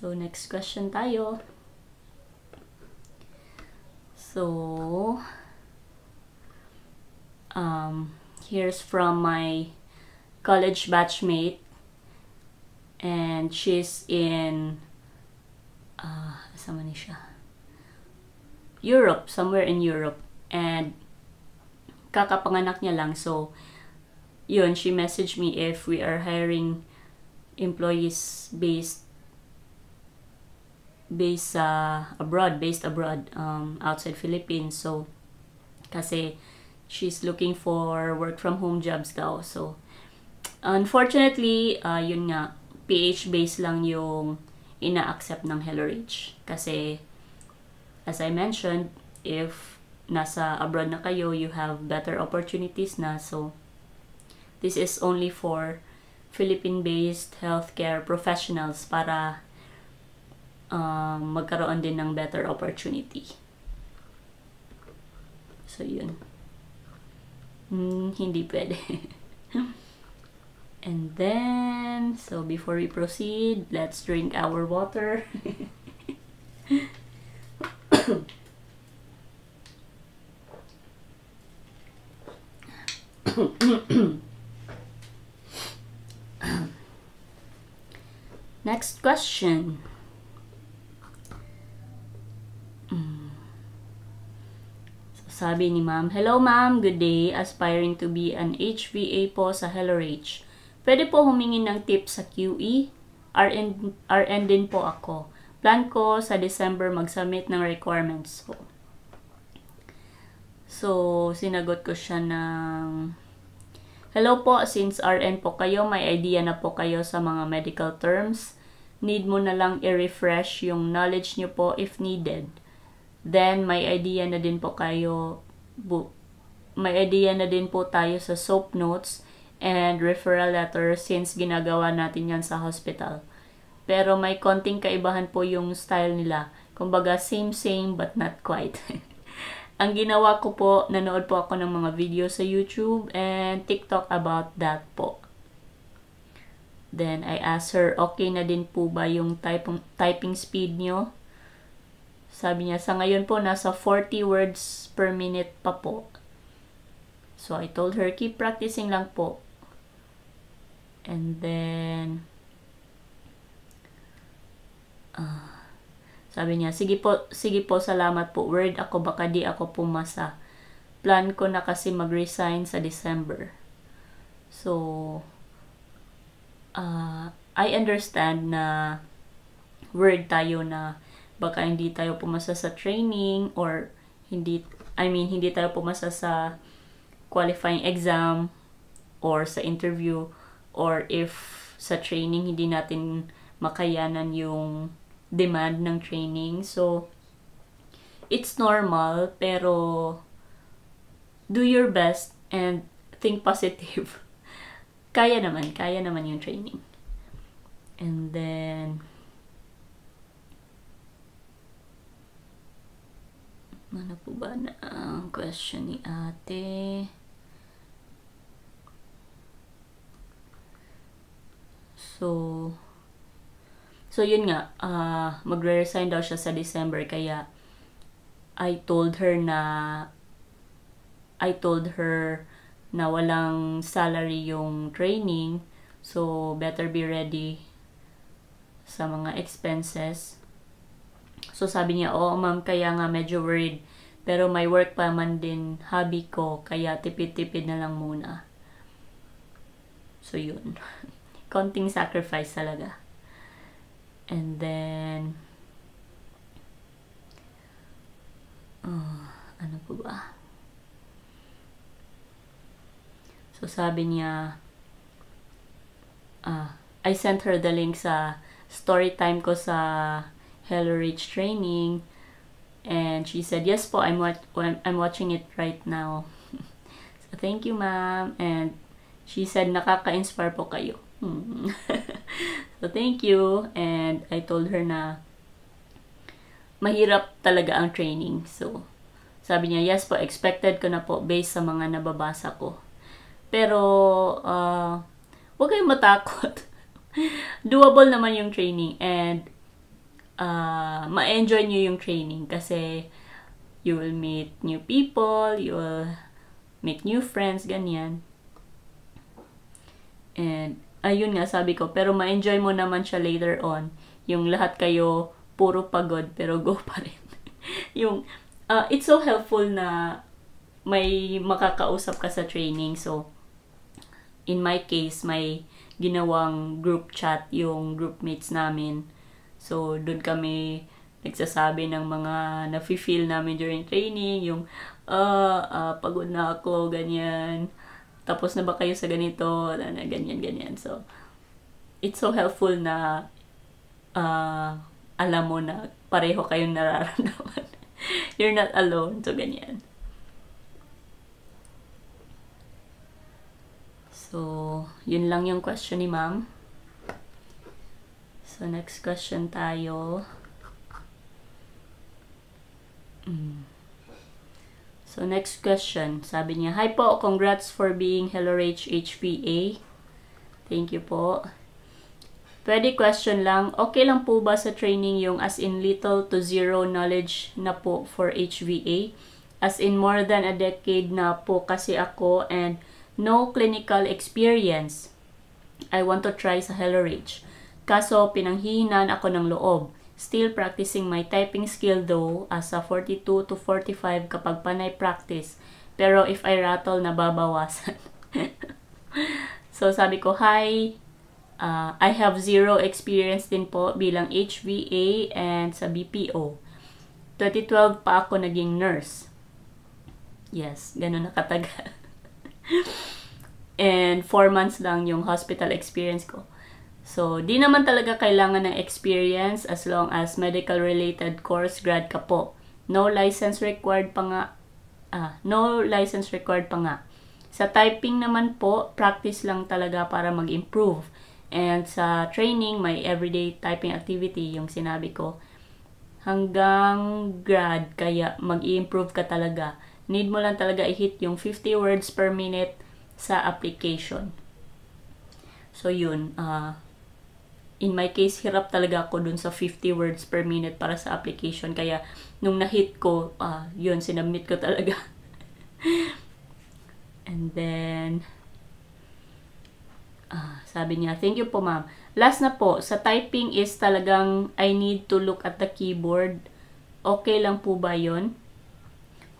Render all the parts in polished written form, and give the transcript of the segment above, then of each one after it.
So, next question tayo. So, here's from my college batchmate. And she's in, saan man siya? Europe, somewhere in Europe. And, kakapanganak niya lang. So, yun, she messaged me if we are hiring employees based abroad, outside Philippines. So, kasi she's looking for work from home jobs daw. So, unfortunately, yun nga, PH based lang yung ina-accept ng HelloRich. Kasi, as I mentioned, if nasa abroad na kayo, you have better opportunities na. So, this is only for Philippine-based healthcare professionals para magkaroon din ng better opportunity. So, yun. Hindi pwede. And then, so before we proceed, let's drink our water. Next question. So, sabi ni ma'am, hello ma'am, good day. Aspiring to be an HVA po sa HelloRich. Pwede po humingi ng tips sa QE? RN din po ako. Plan ko sa December mag-submit ng requirements ko. So, sinagot ko siya ng, hello po, since RN po kayo, may idea na po kayo sa mga medical terms. Need mo na lang i-refresh yung knowledge nyo po if needed. Then, may idea na din po tayo sa SOAP notes and referral letter since ginagawa natin yan sa hospital. Pero may konting kaibahan po yung style nila. Kumbaga, same but not quite. Ang ginawa ko po, nanood po ako ng mga video sa YouTube and TikTok about that po. Then, I asked her, okay na din po ba yung typing speed nyo? Sabi niya, sa ngayon po, nasa 40 words per minute pa po. So, I told her, keep practicing lang po. And then, sabi niya, sige po, salamat po. Word ako, baka di ako pumasa. Plan ko na kasi mag-resign sa December. So, I understand na word tayo na baka hindi tayo pumasa sa training or hindi tayo pumasa sa qualifying exam or sa interview, or if sa training hindi natin makayanan yung demand ng training. So, it's normal, pero do your best and think positive. Kaya naman yung training. And then, ano po ba na ang question ni ate? So yun nga, magre-resign daw siya sa December, kaya I told her na walang salary yung training, so better be ready sa mga expenses. So sabi niya, oo ma'am, kaya nga medyo worried, pero may work pa man din hobby ko, kaya tipid-tipid na lang muna. So yun. Konting sacrifice talaga. And then, ano po ba? So, sabi niya, I sent her the link sa story time ko sa HelloRich training. And she said, yes po, I'm watching it right now. So, thank you, ma'am. And she said, nakaka-inspire po kayo. So, thank you. And I told her na mahirap talaga ang training. So, sabi niya, yes po, expected ko na po based sa mga nababasa ko. Pero, huwag kayong matakot. Doable naman yung training. And ma-enjoy nyo yung training kasi you will meet new people, you will make new friends, ganyan. And, ayun nga, sabi ko, pero ma-enjoy mo naman siya later on. Yung lahat kayo, puro pagod, pero go pa rin. Yung, it's so helpful na may makakausap ka sa training. So, in my case, may ginawang group chat yung groupmates namin. So, dun kami nagsasabi ng mga nafe-feel namin during training, yung, pagod na ako, ganyan. Tapos na ba kayo sa ganito, ganyan. So, it's so helpful na alam mo na pareho kayong nararamdaman. You're not alone, so ganyan. So, yun lang yung question ni ma'am. So, next question tayo. So, next question. Sabi niya, "Hi po, congrats for being HelloRage HVA." Thank you po. Pwede question lang, okay lang po ba sa training yung as in little to zero knowledge na po for HVA? As in more than a decade na po kasi ako and no clinical experience. I want to try sa HelloRage. Kaso, pinanghihinaan ako ng loob. Still practicing my typing skill though, as a 42 to 45 kapag panay practice. Pero if I rattle, nababawasan. So, sabi ko, hi, I have zero experience din po bilang HVA and sa BPO. 2012 pa ako naging nurse. Yes, ganun na katagal. And 4 months lang yung hospital experience ko. So, di naman talaga kailangan ng experience as long as medical-related course grad ka po. No license required pa nga. Sa typing naman po, practice lang talaga para mag-improve. And sa training, may everyday typing activity, yung sinabi ko. Hanggang grad, kaya mag-i-improve ka talaga. Need mo lang talaga i-hit yung 50 words per minute sa application. So, yun. In my case, hirap talaga ako dun sa 50 words per minute para sa application. Kaya, nung na-hit ko, yun, sinubmit ko talaga. And then, sabi niya, thank you po ma'am. Last na po, sa typing is talagang I need to look at the keyboard. Okay lang po ba yun?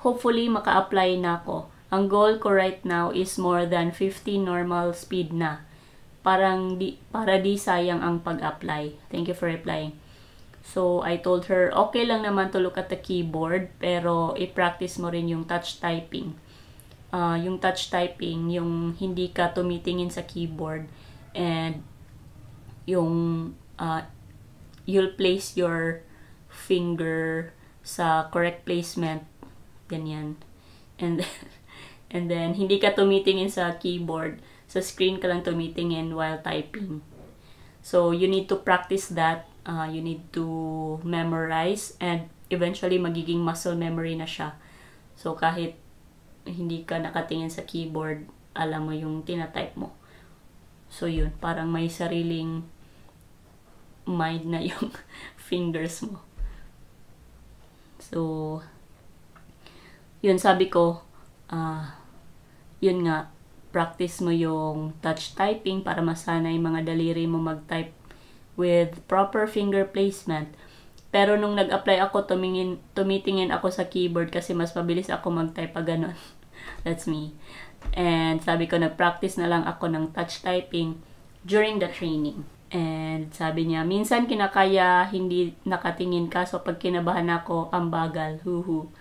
Hopefully, maka-apply na ako. Ang goal ko right now is more than 50 normal speed na. Para di sayang ang pag-apply. Thank you for replying. So, I told her, okay lang naman to look at the keyboard, pero i-practice mo rin yung touch typing. Yung touch typing, yung hindi ka tumitingin sa keyboard, and yung you'll place your finger sa correct placement, ganyan. And then hindi ka tumitingin sa keyboard, sa screen ka lang tumitingin while typing. So, you need to practice that. You need to memorize, and eventually magiging muscle memory na siya. So, kahit hindi ka nakatingin sa keyboard, alam mo yung tinatype mo. So, yun. Parang may sariling mind na yung fingers mo. So, yun, sabi ko, yun nga, practice mo yung touch typing para masanay mga daliri mo mag-type with proper finger placement. Pero nung nag-apply ako, tumitingin ako sa keyboard kasi mas mabilis ako mag-type pa ganun. That's me. And sabi ko, nag-practice na lang ako ng touch typing during the training. And sabi niya, minsan kinakaya hindi nakatingin ka, so pag kinabahan ako, ang bagal, huhu.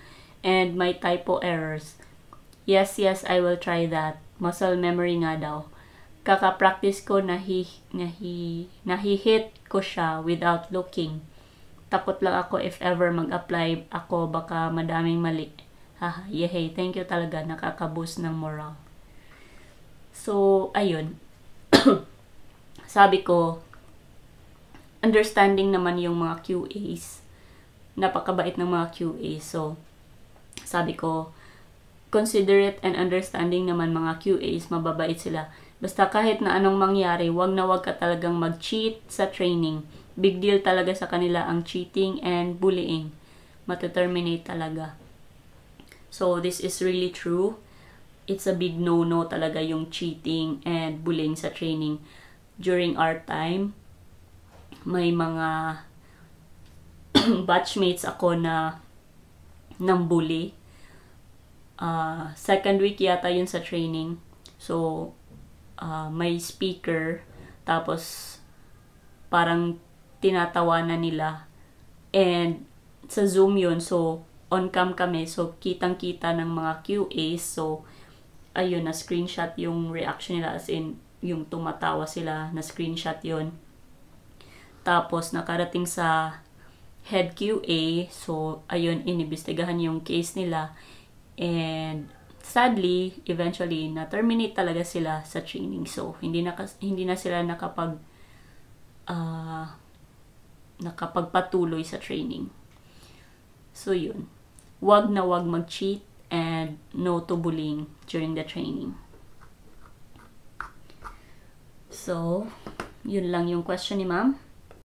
And may typo errors. Yes, I will try that. Muscle memory nga daw. Kaka-practice ko nahi-hit ko siya without looking. Takot lang ako if ever mag-apply ako, baka madaming mali. Haha, yehey, thank you talaga, nakaka-boost ng moral. So, ayun. Sabi ko, understanding naman yung mga QAs. Napakabait ng mga QAs. So, sabi ko, considerate and understanding naman mga QAs, mababait sila. Basta kahit na anong mangyari, wag na wag ka talagang mag-cheat sa training. big deal talaga sa kanila ang cheating and bullying. Mataterminate talaga. So, this is really true. It's a big no-no talaga yung cheating and bullying sa training. During our time, may mga batchmates ako na nang bully. Second week yata yun sa training. So, may speaker, tapos parang tinatawanan nila. And sa Zoom yun, so on cam kami, so kitang-kita ng mga QAs. So, ayun, na screenshot yung reaction nila, as in, yung tumatawa sila, na screenshot yun. Tapos, nakarating sa head QA, so, ayun, inimbestigahan yung case nila. And, sadly, eventually, na-terminate talaga sila sa training. So, hindi na sila nakapagpatuloy sa training. So, yun. Wag na wag mag-cheat and no to bullying during the training. So, yun lang yung question ni ma'am.